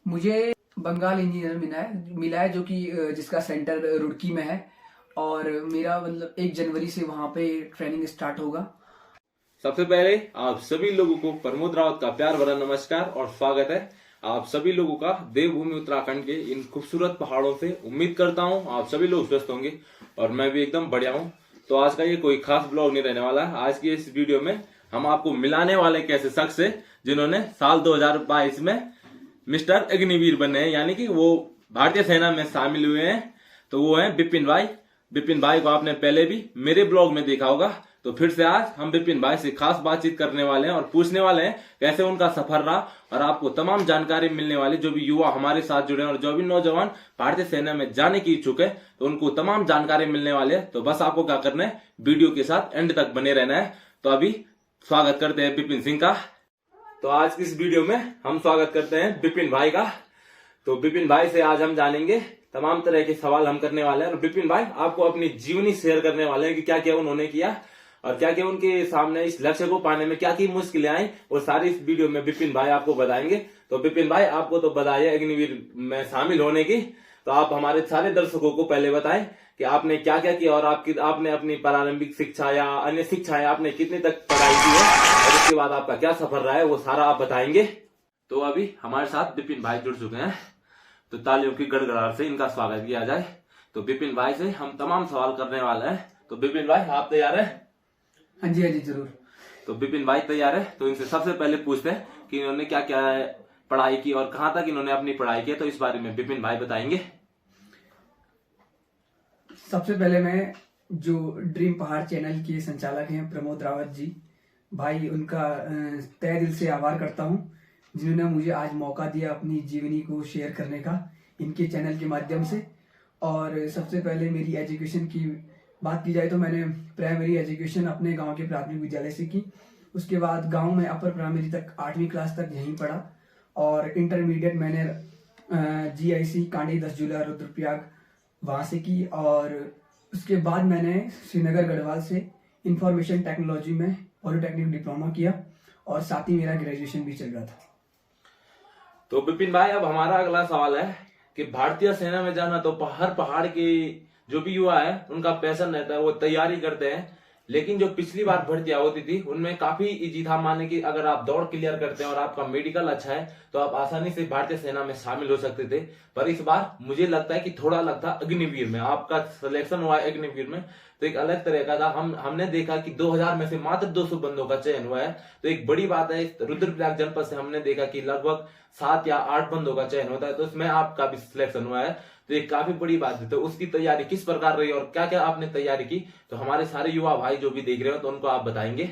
मुझे बंगाल इंजीनियर मिला है जो कि जिसका सेंटर रुड़की में है। और मेरा मतलब 1 जनवरी से वहां पे ट्रेनिंग स्टार्ट होगा। सबसे पहले आप सभी लोगों को प्रमोद रावत का प्यार भरा नमस्कार और स्वागत है आप सभी लोगों का देवभूमि उत्तराखंड के इन खूबसूरत पहाड़ों से। उम्मीद करता हूं आप सभी लोग स्वस्थ होंगे और मैं भी एकदम बढ़िया हूं। तो आज का ये कोई खास ब्लॉग नहीं रहने वाला है। आज की इस वीडियो में हम आपको मिलाने वाले एक ऐसे शख्स से जिन्होंने साल 2022 में मिस्टर अग्निवीर बने हैं, यानी कि वो भारतीय सेना में शामिल हुए हैं। तो वो हैं बिपिन भाई। बिपिन भाई को आपने पहले भी मेरे ब्लॉग में देखा होगा। तो फिर से आज हम बिपिन भाई से खास बातचीत करने वाले हैं और पूछने वाले हैं कैसे उनका सफर रहा और आपको तमाम जानकारी मिलने वाली। जो भी युवा हमारे साथ जुड़े हैं और जो भी नौजवान भारतीय सेना में जाने की इच्छुक है तो उनको तमाम जानकारी मिलने वाली है। तो बस आपको क्या करना है, वीडियो के साथ एंड तक बने रहना है। तो अभी स्वागत करते हैं बिपिन सिंह का। तो आज की इस वीडियो में हम स्वागत करते हैं बिपिन भाई का। तो बिपिन भाई से आज हम जानेंगे तमाम तरह के सवाल हम करने वाले हैं और बिपिन भाई आपको अपनी जीवनी शेयर करने वाले हैं कि क्या क्या उन्होंने किया और क्या क्या उनके सामने इस लक्ष्य को पाने में क्या की मुश्किलें आई, और सारी इस वीडियो में बिपिन भाई आपको बताएंगे। तो बिपिन भाई आपको तो बधाई है अग्निवीर में शामिल होने की। तो आप हमारे सारे दर्शकों को पहले बताएं कि आपने क्या क्या किया और आपने अपनी प्रारंभिक शिक्षा या अन्य शिक्षाएं आपने कितने तक पढ़ाई की है और उसके बाद आपका क्या सफर रहा है वो सारा आप बताएंगे। तो अभी हमारे साथ बिपिन भाई जुड़ चुके हैं, तो तालियों की गड़गड़ाहट से इनका स्वागत किया जाए। तो बिपिन भाई से हम तमाम सवाल करने वाले हैं। तो बिपिन भाई आप तैयार है? हाँ जी जरूर। तो बिपिन भाई तैयार है तो इनसे सबसे पहले पूछते हैं कि इन्होंने क्या क्या पढ़ाई की और कहां तक इन्होंने अपनी पढ़ाई की। तो इस बारे में बिपिन भाई बताएंगे। सबसे पहले मैं जो ड्रीम पहाड़ चैनल के संचालक हैं प्रमोद रावत जी भाई, उनका तहे दिल से आभार करता हूं जिन्होंने मुझे आज मौका दिया अपनी जीवनी को शेयर करने का इनके चैनल के माध्यम से। और सबसे पहले मेरी एजुकेशन की बात की जाए तो मैंने प्राइमरी एजुकेशन अपने गांव के प्राथमिक विद्यालय से की। उसके बाद गांव में अपर प्राइमरी तक 8वीं क्लास तक यहीं पढ़ा और इंटरमीडिएट मैंने GIC कांडी 10 जुला रुद्रप्रयाग वहां से की। और उसके बाद मैंने श्रीनगर गढ़वाल से इंफॉर्मेशन टेक्नोलॉजी में पॉलिटेक्निक डिप्लोमा किया और साथ ही मेरा ग्रेजुएशन भी चल रहा था। तो बिपिन भाई अब हमारा अगला सवाल है कि भारतीय सेना में जाना तो हर पहाड़ की जो भी युवा है उनका पैशन रहता है, वो तैयारी करते हैं। लेकिन जो पिछली बार भर्तियां होती थी उनमें काफी इजी था, माने कि अगर आप दौड़ क्लियर करते हैं और आपका मेडिकल अच्छा है तो आप आसानी से भारतीय सेना में शामिल हो सकते थे। पर इस बार मुझे लगता है कि थोड़ा अलग था। अग्निवीर में आपका सिलेक्शन हुआ है, अग्निवीर में तो एक अलग तरह का था। हमने देखा कि 2000 में से मात्र 200 बंदों का चयन हुआ है, तो एक बड़ी बात है। रुद्रप्रयाग जनपद से हमने देखा कि लगभग 7 या 8 बंदों का चयन होता है, तो उसमें आपका भी सिलेक्शन हुआ है, तो एक काफी बड़ी बात है। तो उसकी तैयारी किस प्रकार रही और क्या क्या आपने तैयारी की, तो हमारे सारे युवा भाई जो भी देख रहे हो तो उनको आप बताएंगे।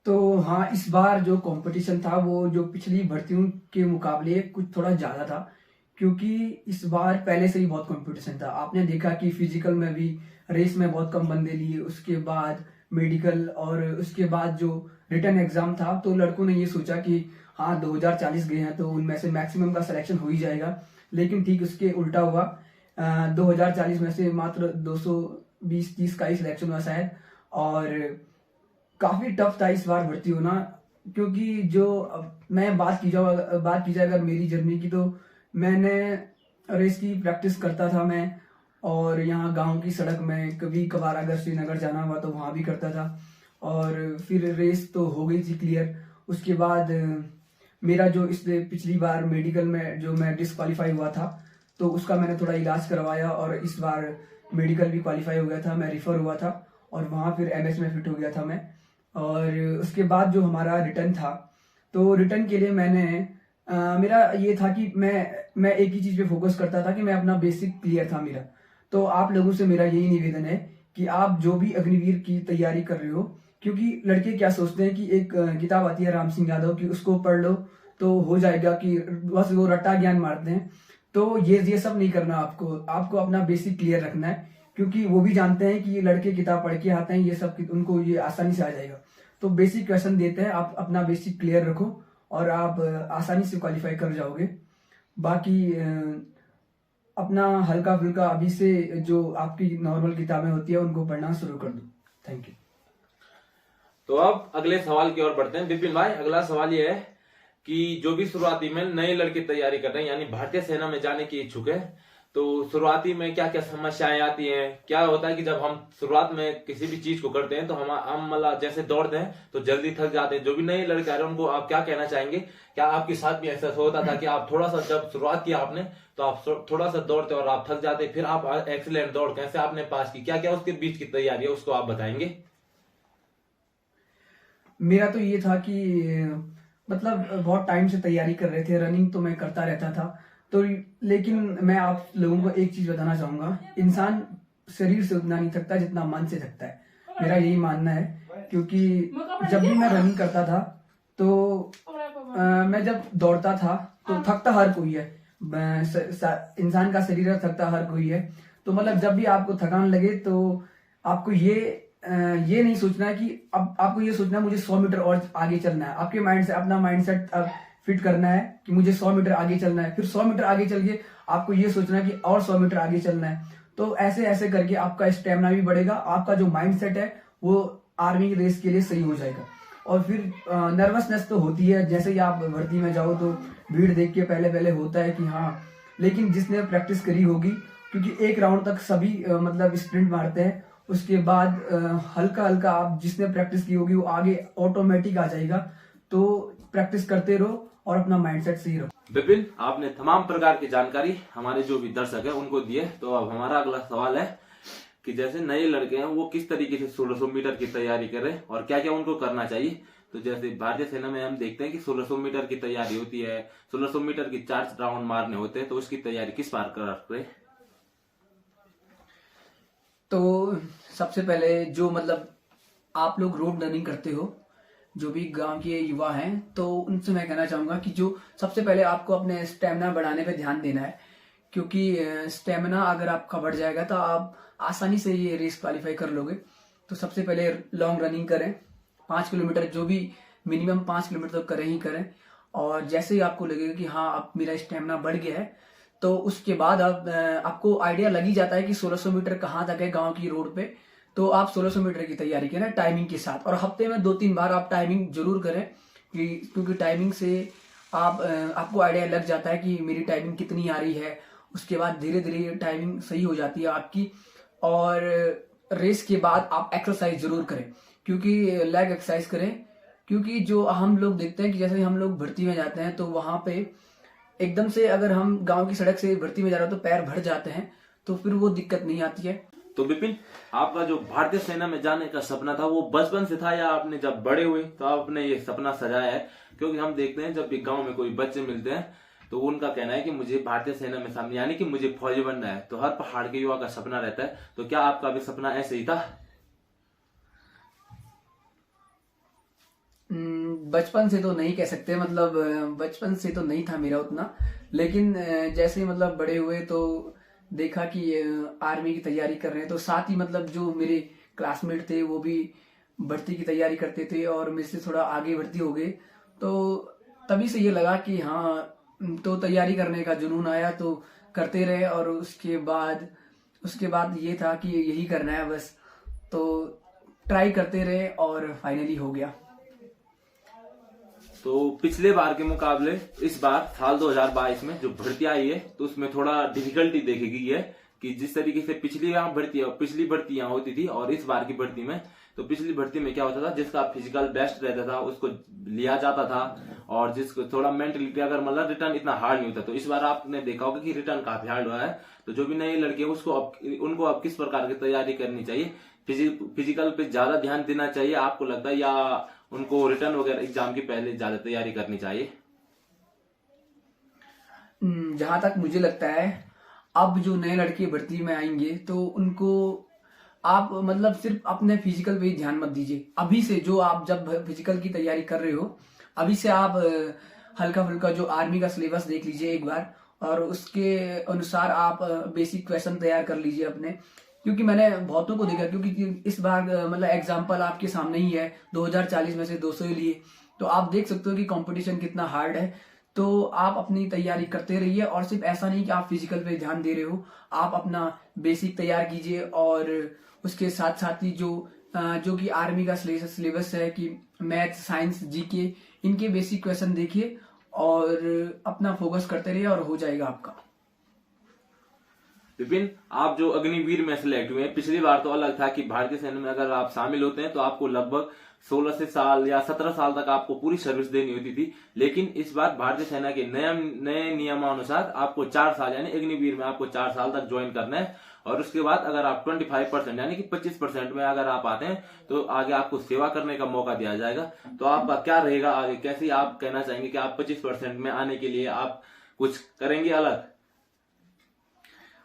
तो हाँ, इस बार जो कंपटीशन था वो जो पिछली भर्तियों के मुकाबले कुछ थोड़ा ज्यादा था, क्योंकि इस बार पहले से ही बहुत कंपटीशन था। आपने देखा कि फिजिकल में भी रेस में बहुत कम बंदे लिए, उसके बाद मेडिकल और उसके बाद जो रिटर्न एग्जाम था, तो लड़कों ने ये सोचा कि हाँ 2040 गए हैं तो उनमें से मैक्सिमम का सिलेक्शन हो ही जाएगा। लेकिन ठीक उसके उल्टा हुआ। 2040 में से मात्र 220-30 का ही सिलेक्शन हुआ शायद। और काफी टफ था इस बार भर्ती होना, क्योंकि जो मैं बात की जाए अगर मेरी जर्नी की, तो मैंने रेस की प्रैक्टिस करता था मैं। और यहाँ गांव की सड़क में कभी कभार अगर श्रीनगर जाना हुआ तो वहां भी करता था। और फिर रेस तो हो गई थी क्लियर। उसके बाद मेरा जो इसलिए पिछली बार मेडिकल में जो मैं डिस्क्वालीफाई हुआ था, तो उसका मैंने थोड़ा इलाज करवाया और इस बार मेडिकल भी क्वालिफाई हो गया था। मैं रिफर हुआ था और वहां फिर MS में फिट हो गया था मैं। और उसके बाद जो हमारा रिटर्न था, तो रिटर्न के लिए मैंने मेरा ये था कि मैं एक ही चीज पे फोकस करता था कि मैं अपना बेसिक क्लियर था मेरा। तो आप लोगों से मेरा यही निवेदन है कि आप जो भी अग्निवीर की तैयारी कर रहे हो, क्योंकि लड़के क्या सोचते हैं कि एक किताब आती है राम सिंह यादव की, उसको पढ़ लो तो हो जाएगा, कि बस वो रट्टा ज्ञान मारते हैं। तो ये सब नहीं करना, आपको अपना बेसिक क्लियर रखना है, क्योंकि वो भी जानते हैं कि ये लड़के किताब पढ़ के आते हैं, ये सब उनको ये आसानी से आ जाएगा। तो बेसिक क्वेश्चन देते हैं, आप अपना बेसिक क्लियर रखो और आप आसानी से क्वालिफाई कर जाओगे। बाकी अपना हल्का फुल्का अभी से जो आपकी नॉर्मल किताबें होती है उनको पढ़ना शुरू कर दो। Thank you. तो अब अगले सवाल की ओर बढ़ते हैं। बिपिन भाई अगला सवाल ये है कि जो भी शुरुआती में नए लड़के तैयारी कर रहे हैं, यानी भारतीय सेना में जाने की इच्छुक है, तो शुरुआती में क्या क्या समस्याएं आती हैं। क्या होता है कि जब हम शुरुआत में किसी भी चीज को करते हैं तो हम मतलब जैसे दौड़ते हैं तो जल्दी थक जाते हैं। जो भी नए लड़के आ रहे हैं उनको आप क्या कहना चाहेंगे? क्या आपके साथ भी ऐसा होता था कि आप थोड़ा सा जब शुरुआत किया आपने तो आप थोड़ा सा दौड़ते और आप थक जाते, फिर आप एक्सीलेंट दौड़ कैसे आपने पास की? क्या क्या उसके बीच की तैयारी है उसको आप बताएंगे? मेरा तो ये था कि मतलब बहुत टाइम से तैयारी कर रहे थे, रनिंग तो मैं करता रहता था। तो लेकिन मैं आप लोगों को एक चीज बताना चाहूंगा, इंसान शरीर से उतना नहीं थकता जितना मन से थकता है, मेरा यही मानना है। क्योंकि जब भी मैं रनिंग करता था तो मैं जब दौड़ता था तो थकता हर कोई है, इंसान का शरीर है, थकता हर कोई है। तो मतलब जब भी आपको थकान लगे तो आपको ये नहीं सोचना है कि अब आपको ये सोचना है मुझे 100 मीटर और आगे चलना है। आपके माइंड से अपना माइंडसेट फिट करना है कि मुझे 100 मीटर आगे चलना है। फिर 100 मीटर आगे चल के आपको ये सोचना है कि और 100 मीटर आगे चलना है। तो ऐसे ऐसे करके आपका स्टेमिना भी बढ़ेगा, आपका जो माइंडसेट है वो आर्मी की रेस के लिए सही हो जाएगा। और फिर नर्वसनेस तो होती है, जैसे ही आप भर्ती में जाओ तो भीड़ देख के पहले पहले होता है कि हाँ, लेकिन जिसने प्रैक्टिस करी होगी, क्योंकि एक राउंड तक सभी मतलब स्प्रिंट मारते हैं, उसके बाद हल्का हल्का आप जिसने प्रैक्टिस की होगी वो आगे ऑटोमेटिक आ जाएगा। तो प्रैक्टिस करते रहो और अपना माइंडसेट सही रखो। विपिन, आपने तमाम प्रकार की जानकारी हमारे जो भी दर्शक है उनको दिए। तो अब हमारा अगला सवाल है कि जैसे नए लड़के हैं वो किस तरीके से 1600 मीटर की तैयारी करें और क्या क्या उनको करना चाहिए। तो जैसे भारतीय सेना में हम देखते हैं कि 1600 मीटर की तैयारी होती है, 1600 मीटर की 4 राउंड मारने होते हैं, तो उसकी तैयारी किस बार करें? तो सबसे पहले जो मतलब आप लोग रोड रनिंग करते हो, जो भी गांव के युवा हैं, तो उनसे मैं कहना चाहूंगा कि जो सबसे पहले आपको अपने स्टेमिना बढ़ाने पे ध्यान देना है। क्योंकि स्टेमिना अगर आपका बढ़ जाएगा तो आप आसानी से ये रेस क्वालिफाई कर लोगे। तो सबसे पहले लॉन्ग रनिंग करें, 5 किलोमीटर, जो भी मिनिमम 5 किलोमीटर तो करें ही करें। और जैसे ही आपको लगेगा कि हाँ अब मेरा स्टेमिना बढ़ गया है, तो उसके बाद आपको आइडिया लग ही जाता है कि 1600 मीटर कहाँ तक है गांव की रोड पे। तो आप 1600 मीटर की तैयारी करें टाइमिंग के साथ, और हफ्ते में 2-3 बार आप टाइमिंग जरूर करें क्योंकि टाइमिंग से आपको आइडिया लग जाता है कि मेरी टाइमिंग कितनी आ रही है। उसके बाद धीरे धीरे टाइमिंग सही हो जाती है आपकी। और रेस के बाद आप एक्सरसाइज जरूर करें, क्योंकि लेग एक्सरसाइज करें। क्योंकि जो हम लोग देखते हैं कि जैसे हम लोग भर्ती में जाते हैं तो वहां पे एकदम से अगर हम गांव की सड़क से भर्ती में जा रहे हो तो पैर भर जाते हैं, तो फिर वो दिक्कत नहीं आती है। तो विपिन, आपका जो भारतीय सेना में जाने का सपना था वो बचपन से था या आपने जब बड़े हुए तो आपने ये सपना सजाया है? क्योंकि हम देखते हैं जब भी गांव में कोई बच्चे मिलते हैं तो उनका कहना है कि मुझे भारतीय सेना में शामिल, यानी कि मुझे फौजी बनना है। तो हर पहाड़ के युवा का सपना रहता है। तो क्या आपका भी सपना ऐसे ही था? बचपन से तो नहीं कह सकते, मतलब बचपन से तो नहीं था मेरा उतना। लेकिन जैसे मतलब बड़े हुए तो देखा कि आर्मी की तैयारी कर रहे हैं, तो साथ ही मतलब जो मेरे क्लासमेट थे वो भी भर्ती की तैयारी करते थे और मेरे से थोड़ा आगे भर्ती हो गए। तो तभी से ये लगा कि हाँ, तो तैयारी करने का जुनून आया तो करते रहे। और उसके बाद ये था कि यही करना है बस, तो ट्राई करते रहे और फाइनली हो गया। तो पिछले बार के मुकाबले इस बार साल 2022 में जो भर्ती आई है तो उसमें थोड़ा डिफिकल्टी देखी गई है कि जिस तरीके से पिछली भर्तियां होती थी और इस बार की भर्ती में, तो पिछली भर्ती में क्या होता था, जिसका फिजिकल बेस्ट रहता था उसको लिया जाता था, और जिसको थोड़ा मेंटलिटी अगर मतलब रिटर्न इतना हार्ड नहीं होता। तो इस बार आपने देखा होगा कि रिटर्न काफी हार्ड हुआ है। तो जो भी नए लड़के उनको अब किस प्रकार की तैयारी करनी चाहिए? फिजिकल पे ज्यादा ध्यान देना चाहिए आपको लगता है, या उनको रिटर्न वगैरह एग्जाम की पहले ज्यादा तैयारी करनी चाहिए? जहां तक मुझे लगता है, अब जो नए लड़के भर्ती में आएंगे तो उनको आप मतलब सिर्फ अपने फिजिकल पे ही ध्यान मत दीजिए। अभी से जो आप जब फिजिकल की तैयारी कर रहे हो, अभी से आप हल्का फुल्का जो आर्मी का सिलेबस देख लीजिए एक बार, और उसके अनुसार आप बेसिक क्वेश्चन तैयार कर लीजिए अपने। क्योंकि मैंने बहुतों को देखा, क्योंकि इस बार मतलब एग्जाम्पल आपके सामने ही है, 2040 में से 200 ही लिए, तो आप देख सकते हो कि कंपटीशन कितना हार्ड है। तो आप अपनी तैयारी करते रहिए, और सिर्फ ऐसा नहीं कि आप फिजिकल पे ध्यान दे रहे हो, आप अपना बेसिक तैयार कीजिए। और उसके साथ साथ ही जो कि आर्मी का सिलेबस है कि मैथ, साइंस, जीके, इनके बेसिक क्वेश्चन देखिए और अपना फोकस करते रहिए और हो जाएगा आपका। विपिन, आप जो अग्निवीर में सिलेक्ट हुए हैं, पिछली बार तो अलग था कि भारतीय सेना में अगर आप शामिल होते हैं तो आपको लगभग 16 से साल या 17 साल तक आपको पूरी सर्विस देनी होती थी। लेकिन इस बार भारतीय सेना के नए नियमानुसार आपको 4 साल यानी अग्निवीर में आपको 4 साल तक ज्वाइन करना है। और उसके बाद अगर आप 25% यानी कि 25% में अगर आप आते हैं तो आगे आपको सेवा करने का मौका दिया जाएगा। तो आपका क्या रहेगा आगे, कैसे आप कहना चाहेंगे कि आप 25% में आने के लिए आप कुछ करेंगे अलग?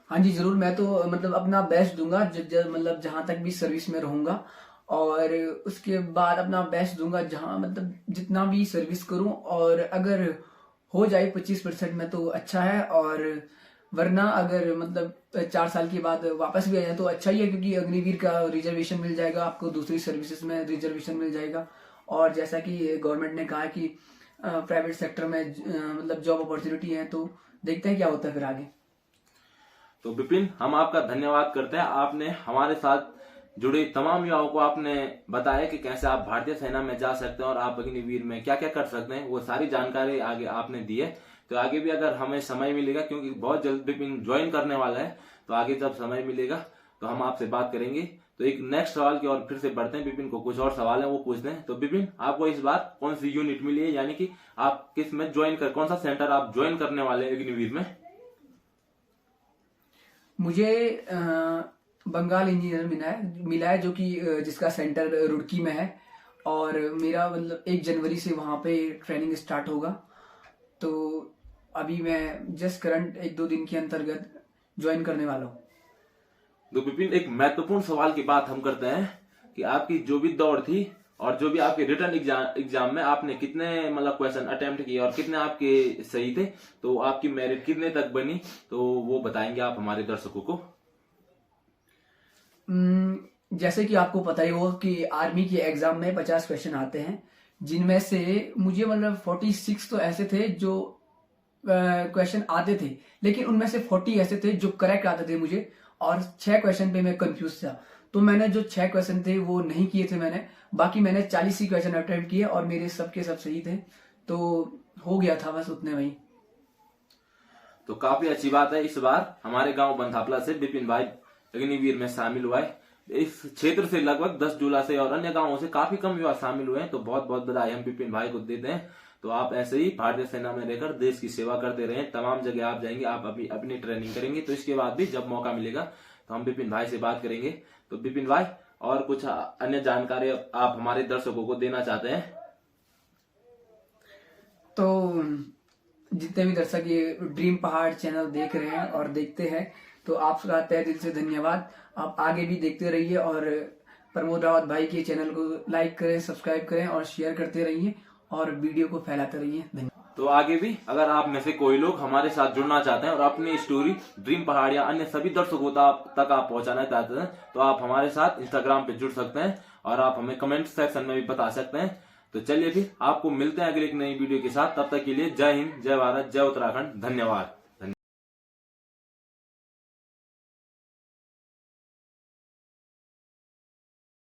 हाँ जी जरूर, मैं तो मतलब अपना बेस्ट दूंगा मतलब जहां तक भी सर्विस में रहूंगा, और उसके बाद अपना बेस्ट दूंगा जहां मतलब जितना भी सर्विस करूं। और अगर हो जाए 25% में तो अच्छा है, और वरना अगर मतलब 4 साल के बाद वापस भी आ जाए तो अच्छा ही है, क्योंकि अग्निवीर का रिजर्वेशन मिल जाएगा आपको, दूसरी सर्विसेज में रिजर्वेशन मिल जाएगा। और जैसा कि गवर्नमेंट ने कहा कि प्राइवेट सेक्टर में मतलब जॉब अपॉर्चुनिटी है, तो देखते हैं क्या होता है फिर आगे। तो विपिन, हम आपका धन्यवाद करते हैं, आपने हमारे साथ जुड़े तमाम युवाओं को आपने बताया कि कैसे आप भारतीय सेना में जा सकते हैं और आप अग्निवीर में क्या क्या कर सकते हैं, वो सारी जानकारी आगे आपने दी है। तो आगे भी अगर हमें समय मिलेगा, क्योंकि बहुत जल्द विपिन ज्वाइन करने वाला है, तो आगे जब समय मिलेगा तो हम आपसे बात करेंगे। तो एक नेक्स्ट सवाल की ओर फिर से बढ़ते हैं, विपिन को कुछ और सवाल है वो पूछते हैं। तो विपिन, आपको इस बार कौन सी यूनिट मिली है, यानी कि आप किस में ज्वाइन कर, कौन सा सेंटर आप ज्वाइन करने वाले हैं अग्निवीर में? मुझे बंगाल इंजीनियर मिला है जो कि जिसका सेंटर रुड़की में है, और मेरा मतलब 1 जनवरी से वहां पे ट्रेनिंग स्टार्ट होगा। तो अभी मैं जस्ट करंट 1-2 दिन के अंतर्गत ज्वाइन करने वाला हूँ। तो विपिन, एक महत्वपूर्ण सवाल की बात हम करते हैं कि आपकी जो भी दौड़ थी और जो भी आपके रिटर्न एग्जाम में आपने कितने मतलब क्वेश्चन अटेम्प्ट किए और कितने आपके सही थे, तो आपकी मेरिट कितने तक बनी, तो वो बताएंगे आप हमारे दर्शकों को। जैसे कि आपको पता ही हो कि आर्मी के एग्जाम में 50 क्वेश्चन आते हैं, जिनमें से मुझे मतलब 46 तो ऐसे थे जो क्वेश्चन आते थे, लेकिन उनमें से 40 ऐसे थे जो करेक्ट आते थे मुझे, और 6 क्वेश्चन पे मैं कंफ्यूज था। तो मैंने जो 6 क्वेश्चन थे वो नहीं किए थे मैंने, बाकी मैंने 40 ही क्वेश्चन अटेम्प्ट किए और मेरे सबके सब सही थे, तो हो गया था बस उतने में ही। तो काफी अच्छी बात है, इस बार हमारे गांव बंथापला से विपिन भाई अग्निवीर में शामिल हुआ है। इस क्षेत्र से लगभग 10 जुला से और अन्य गांवों से काफी कम युवा शामिल हुए हैं, तो बहुत बहुत बधाई हम विपिन भाई को देते हैं। तो आप ऐसे ही भारतीय सेना में रहकर देश की सेवा करते रहें, तमाम जगह आप जाएंगे, आप अभी अपनी ट्रेनिंग करेंगे, तो इसके बाद भी जब मौका मिलेगा तो हम विपिन भाई से बात करेंगे। तो विपिन भाई, और कुछ अन्य जानकारी आप हमारे दर्शकों को देना चाहते हैं? तो जितने भी दर्शक ये ड्रीम पहाड़ चैनल देख रहे हैं और देखते हैं, तो आपका तहे दिल से धन्यवाद। आप आगे भी देखते रहिए और प्रमोद रावत भाई के चैनल को लाइक करें, सब्सक्राइब करें और शेयर करते रहिए और वीडियो को फैलाते रहिए। धन्यवाद। तो आगे भी अगर आप में से कोई लोग हमारे साथ जुड़ना चाहते हैं और अपनी स्टोरी ड्रीम पहाड़ या अन्य सभी दर्शकों तक आप पहुंचाना चाहते हैं, तो आप हमारे साथ इंस्टाग्राम पे जुड़ सकते हैं और आप हमें कमेंट सेक्शन में भी बता सकते हैं। तो चलिए फिर आपको मिलते हैं अगले एक नई वीडियो के साथ, तब तक के लिए जय हिंद, जय भारत, जय उत्तराखंड, धन्यवाद।